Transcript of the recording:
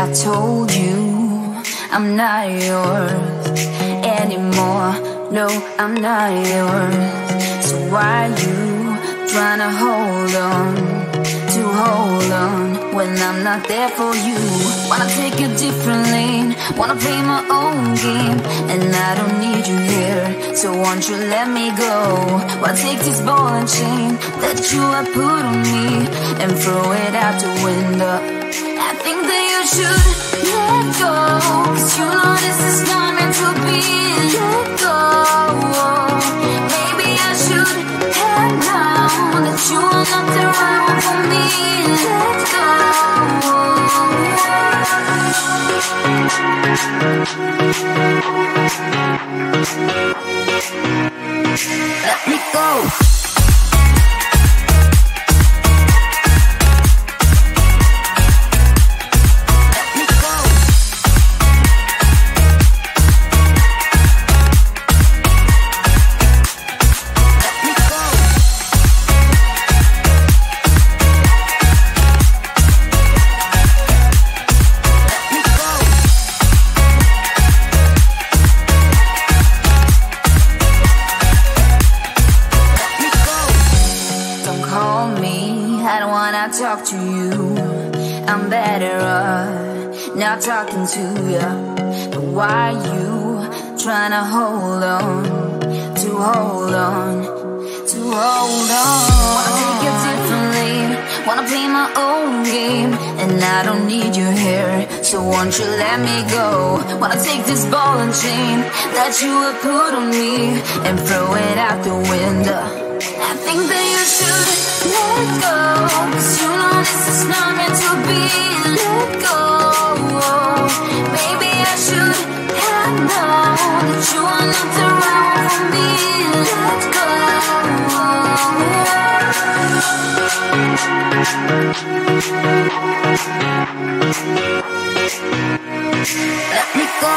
I told you I'm not yours anymore. No, I'm not yours. So why you trying to hold on? when I'm not there for you. Wanna take a different lane, wanna play my own game, and I don't need you here, so won't you let me go? Wanna take this ball and chain that you have put on me and throw it out the window. I think that you should let go, 'cause you know this is not meant to be. Let go. Maybe I should have known that you are not the right one for me. Let go. Let me go. Talk to you, I'm better off not talking to you. But why you trying to hold on, to hold on, to hold on? Wanna take a different lane, wanna play my own game, and I don't need you here, so won't you let me go? Wanna take this ball and chain that you have put on me and throw it out the window. I think that you should let go, 'cause you know this is not meant to be. Let go. Maybe I should have known that you are not the right one for me. Let go. Let me go.